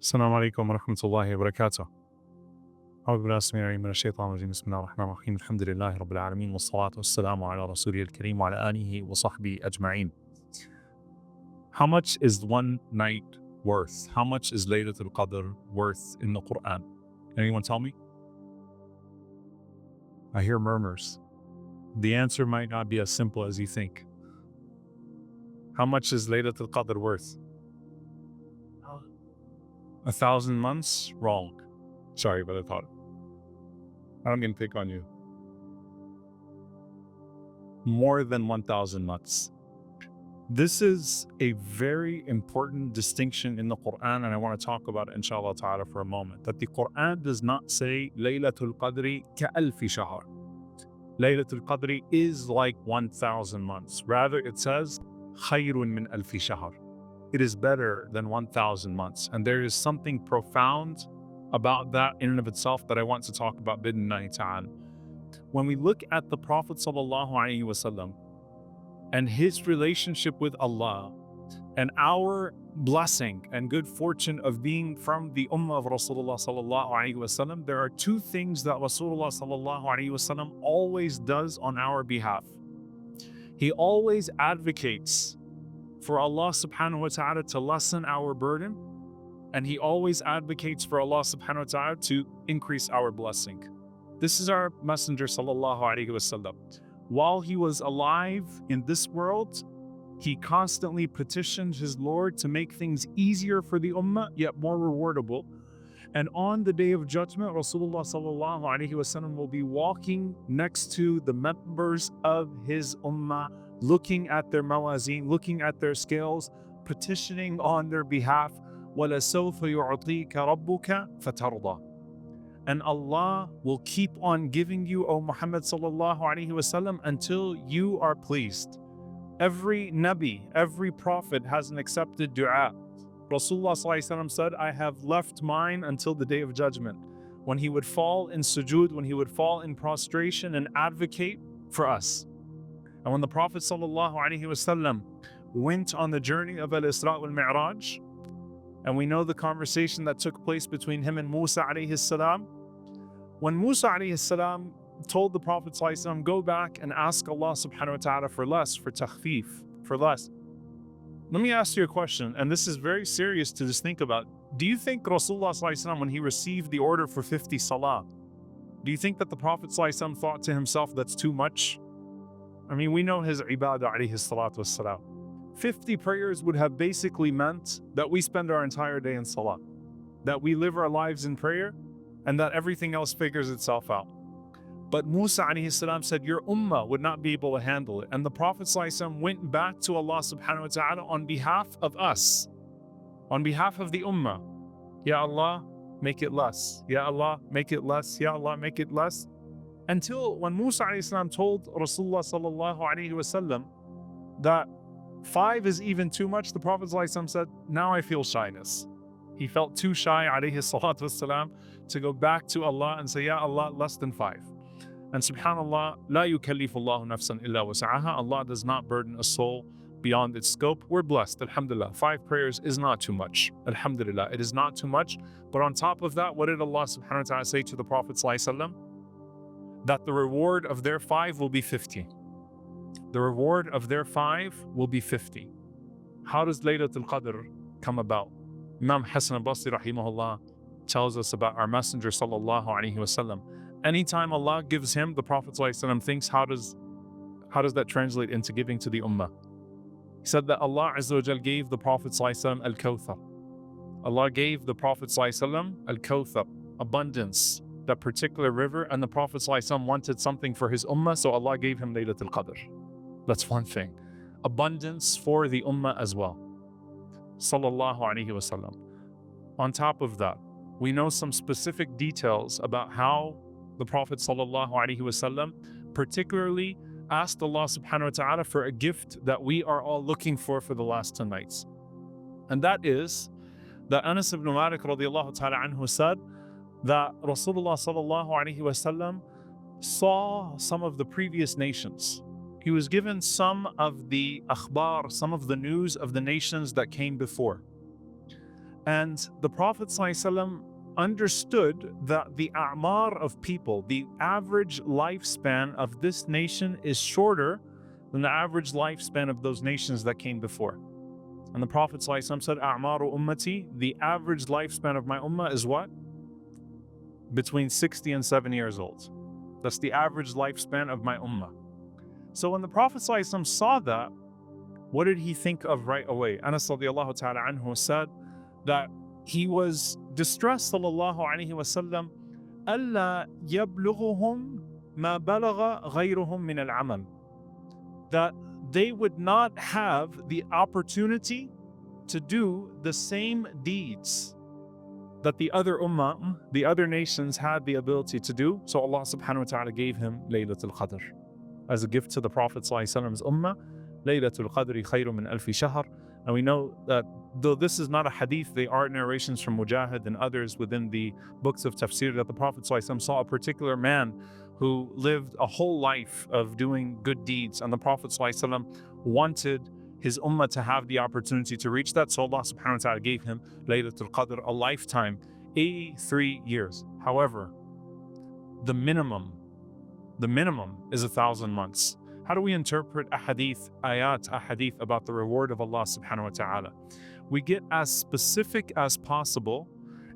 السلام عليكم ورحمة الله وبركاته. أعوذ بالله السميع العليم من الشيطان الرجيم. بسم الله الرحمن الرحيم. الحمد لله رب العالمين والصلاة والسلام على رسوله الكريم وعلى آله وصحبه أجمعين. How much is one night worth? How much is Laylatul Qadr worth in the Quran? Anyone tell me? I hear murmurs. The answer might not be as simple as you think. How much is Laylatul Qadr worth? 1,000 months? Wrong. Sorry, but I thought. I'm going to pick on you. More than 1,000 months. This is a very important distinction in the Quran, and I want to talk about it, inshallah ta'ala, for a moment. That the Quran does not say Laylatul Qadri ka'alfi shahr. Laylatul Qadri is like 1,000 months. Rather, it says khayrun min alfi shahr. It is better than 1,000 months. And there is something profound about that in and of itself that I want to talk about bidnillahi ta'ala. When we look at the Prophet sallallahu alaihi wasallam and his relationship with Allah and our blessing and good fortune of being from the ummah of Rasulullah sallallahu alaihi wasallam, there are two things that Rasulullah sallallahu alaihi wasallam always does on our behalf. He always advocates for Allah subhanahu wa ta'ala to lessen our burden, and he always advocates for Allah subhanahu wa ta'ala to increase our blessing. This is our Messenger sallallahu alaihi wasallam. While he was alive in this world, he constantly petitioned his Lord to make things easier for the ummah, yet more rewardable. And on the Day of Judgment, Rasulullah sallallahu alaihi wasallam will be walking next to the members of his ummah, looking at their mawazeen, looking at their scales, petitioning on their behalf. وَلَسَوْفَ يُعْطِيكَ رَبُّكَ فَتَرْضَى. And Allah will keep on giving you, O Muhammad sallallahu alaihi wasallam, until you are pleased. Every Nabi, every Prophet has an accepted dua. Rasulullah sallallahu alaihi wasallam said, I have left mine until the Day of Judgment, when he would fall in sujood, when he would fall in prostration and advocate for us. And when the Prophet sallallahu alaihi wasallam went on the journey of Al-Isra wal-Mi'raj, and we know the conversation that took place between him and Musa alayhi salam. When Musa alayhi salam told the Prophet sallallahu alaihi wasallam, go back and ask Allah subhanahu wa ta'ala for less, for takhfif, for less. Let me ask you a question, and this is very serious to just think about. Do you think Rasulullah sallallahu alaihi wasallam, when he received the order for 50 salah, do you think that the Prophet sallallahu alaihi wasallam thought to himself, that's too much? I mean, we know his ibadah alayhi salatu wassalam. 50 prayers would have basically meant that we spend our entire day in salah, that we live our lives in prayer, and that everything else figures itself out. But Musa alayhi salam said, your ummah would not be able to handle it. And the Prophet sallallahu alaihi wasallam went back to Allah subhanahu wa ta'ala on behalf of us, on behalf of the ummah. Ya Allah, make it less. Ya Allah, make it less. Ya Allah, make it less. Until when Musa alayhi salam told Rasulullah sallallahu alaihi wasallam that 5 is even too much, the Prophet ﷺ said, now I feel shyness. He felt too shy, alayhi salatu wasalam, to go back to Allah and say, Ya Allah, less than 5. And subhanAllah, la yukallifu Allahu nafsan illa wasa'aha. Allah does not burden a soul beyond its scope. We're blessed, alhamdulillah. 5 prayers is not too much, alhamdulillah. It is not too much. But on top of that, what did Allah subhanahu wa ta'ala say to the Prophet ﷺ? That the reward of their 5 will be 50. The reward of their 5 will be 50. How does Laylatul Qadr come about? Imam Hassan al-Basri rahimahullah tells us about our Messenger sallallahu alaihi wasallam. Anytime Allah gives him, the Prophet sallallahu alaihi wasallam thinks, how does that translate into giving to the ummah? He said that Allah Azza wa Jal gave the Prophet sallallahu alaihi wasallam al-Kawthar. Allah gave the Prophet sallallahu alaihi wasallam al-Kawthar, abundance, that particular river, and the Prophet sallallahu alaihi wasallam wanted something for his ummah, so Allah gave him Laylatul Qadr. That's one thing. Abundance for the ummah as well. Sallallahu alaihi wasallam. On top of that, we know some specific details about how the Prophet sallallahu alaihi wasallam particularly asked Allah subhanahu wa ta'ala for a gift that we are all looking for the last 10 nights. And that is that Anas ibn Malik radiallahu ta'ala anhu said that Rasulullah sallallahu alaihi wasallam saw some of the previous nations. He was given some of the akhbar, some of the news of the nations that came before. And the Prophet ﷺ understood that the a'mar of people, the average lifespan of this nation is shorter than the average lifespan of those nations that came before. And the Prophet ﷺ said, A'maru ummati, the average lifespan of my ummah is what? Between 60 and 70 years old. That's the average lifespan of my ummah. So when the Prophet ﷺ saw that, what did he think of right away? Anas radiallahu ta'ala anhu said that he was distressed, sallallahu alayhi wa sallam, أَلَّا يَبْلُغُهُمْ مَا بَلَغَ غَيْرُهُمْ مِنَ الْعَمَلِ, that they would not have the opportunity to do the same deeds that the other ummah, the other nations had the ability to do. So Allah subhanahu wa ta'ala gave him Laylatul Qadr as a gift to the Prophet sallallahu alaihi wasallam's ummah. Laylatul Qadr khayru min alfi shahr. And we know that though this is not a hadith, they are narrations from Mujahid and others within the books of tafsir, that the Prophet sallallahu alaihi wasallam saw a particular man who lived a whole life of doing good deeds, and the Prophet ﷺ wanted his ummah to have the opportunity to reach that. So Allah subhanahu wa ta'ala gave him Laylatul Qadr, a lifetime, 83 years. However, the minimum is 1,000 months. How do we interpret a hadith about the reward of Allah subhanahu wa ta'ala? We get as specific as possible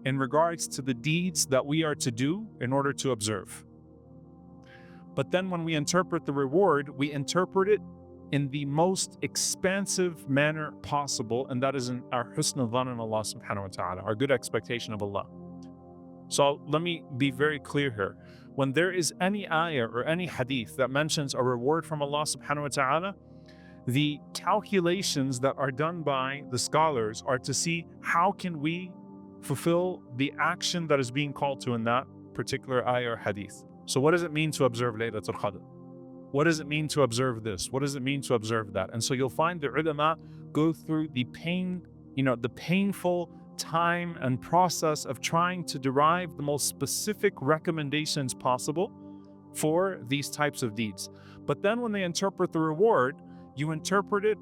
in regards to the deeds that we are to do in order to observe. But then when we interpret the reward, we interpret it in the most expansive manner possible, and that is in our husn al-dhan in Allah subhanahu wa ta'ala, our good expectation of Allah. So let me be very clear here. When there is any ayah or any hadith that mentions a reward from Allah subhanahu wa ta'ala, the calculations that are done by the scholars are to see how can we fulfill the action that is being called to in that particular ayah or hadith. So what does it mean to observe Laylatul Qadr? What does it mean to observe this? What does it mean to observe that? And so you'll find the ulama go through the painful time and process of trying to derive the most specific recommendations possible for these types of deeds. But then when they interpret the reward, you interpret it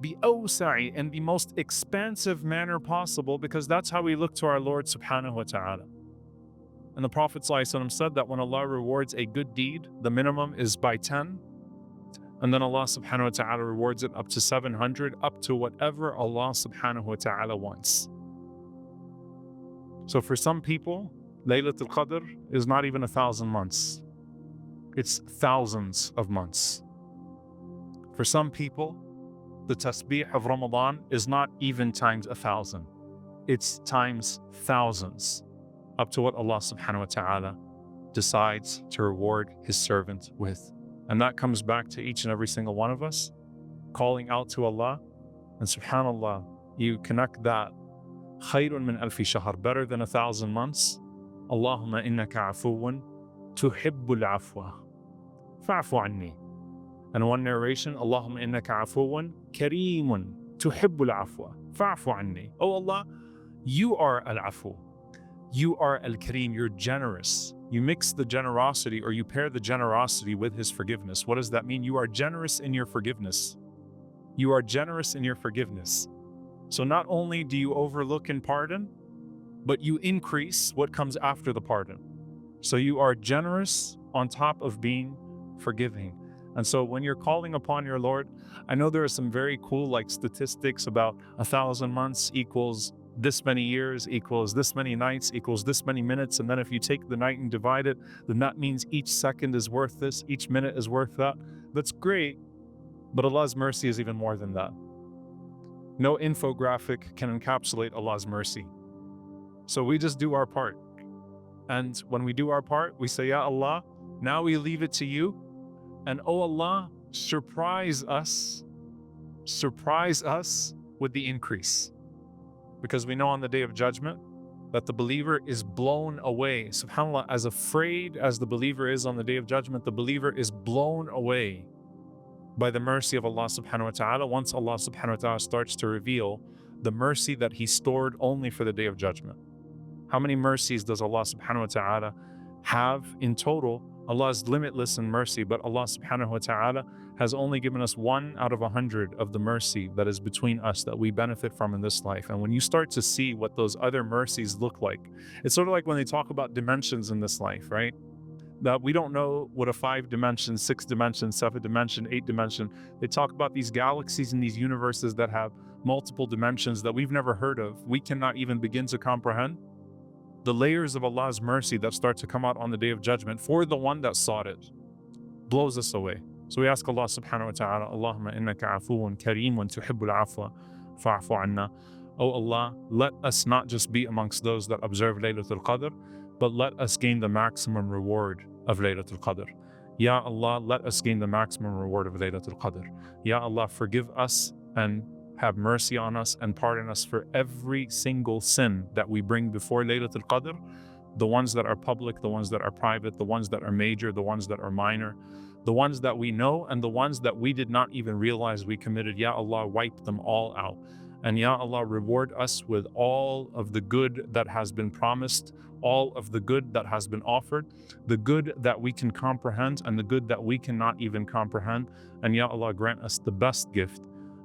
bi-awsa'i, in the most expansive manner possible, because that's how we look to our Lord subhanahu wa ta'ala. And the Prophet ﷺ said that when Allah rewards a good deed, the minimum is by 10. And then Allah subhanahu wa ta'ala rewards it up to 700, up to whatever Allah subhanahu wa ta'ala wants. So for some people, Laylatul Qadr is not even 1,000 months. It's thousands of months. For some people, the tasbih of Ramadan is not even times 1,000. It's times thousands, up to what Allah subhanahu wa ta'ala decides to reward his servant with. And that comes back to each and every single one of us calling out to Allah. And subhanallah, you connect that khayrun min alfi shahr, better than 1,000 months. Allahumma innaka afuwun tuhibbul afwa fa'fu anni. And one narration, Allahumma innaka afuwun kareemun tuhibbul afwa fa'fu anni. Oh Allah, you are al-afu. You are al-kareem, you're generous. You mix the generosity, or you pair the generosity with his forgiveness. What does that mean? You are generous in your forgiveness. You are generous in your forgiveness. So not only do you overlook and pardon, but you increase what comes after the pardon. So you are generous on top of being forgiving. And so when you're calling upon your Lord, I know there are some very cool statistics about 1,000 months equals this many years, equals this many nights, equals this many minutes. And then if you take the night and divide it, then that means each second is worth this, each minute is worth that. That's great, but Allah's mercy is even more than that. No infographic can encapsulate Allah's mercy. So we just do our part. And when we do our part, we say, Ya Allah, now we leave it to you. And oh Allah, surprise us with the increase. Because we know on the day of judgment that the believer is blown away. SubhanAllah, as afraid as the believer is on the day of judgment, the believer is blown away by the mercy of Allah subhanahu wa ta'ala once Allah subhanahu wa ta'ala starts to reveal the mercy that he stored only for the day of judgment. How many mercies does Allah subhanahu wa ta'ala have in total Allah is limitless in mercy, but Allah subhanahu wa ta'ala has only given us 1 out of 100 of the mercy that is between us that we benefit from in this life. And when you start to see what those other mercies look like, it's sort of like when they talk about dimensions in this life, right? That we don't know what a 5 dimension, 6 dimension, 7 dimension, 8 dimension. They talk about these galaxies and these universes that have multiple dimensions that we've never heard of. We cannot even begin to comprehend the layers of Allah's mercy that start to come out on the Day of Judgment for the one that sought it. Blows us away. So we ask Allah subhanahu wa ta'ala, Allahumma innaka afuun kareem wa tuhibbul afwa fa'fu anna. Oh Allah, let us not just be amongst those that observe Laylatul Qadr, but let us gain the maximum reward of Laylatul Qadr. Ya Allah, let us gain the maximum reward of Laylatul Qadr. Ya Allah, forgive us and have mercy on us and pardon us for every single sin that we bring before Laylatul Qadr, the ones that are public, the ones that are private, the ones that are major, the ones that are minor, the ones that we know and the ones that we did not even realize we committed. Ya Allah, wipe them all out. And Ya Allah, reward us with all of the good that has been promised, all of the good that has been offered, the good that we can comprehend and the good that we cannot even comprehend. And Ya Allah, grant us the best gift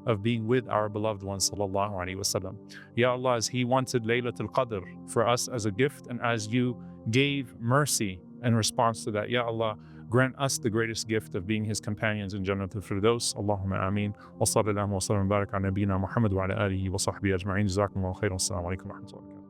of being with our beloved one, sallallahu alaihi wasallam. Ya Allah, as He wanted Laylatul Qadr for us as a gift, and as You gave mercy in response to that, Ya Allah, grant us the greatest gift of being His companions in Jannatul Firdaus. Allahumma ameen. Wa sallallahu wa sallam wa barak ala nabiyyina Muhammad wa ala alihi wa sahbihi ajma'in. Jazakumullahu khairan. Assalamu alaikum wa rahmatullahi wa barakatuh.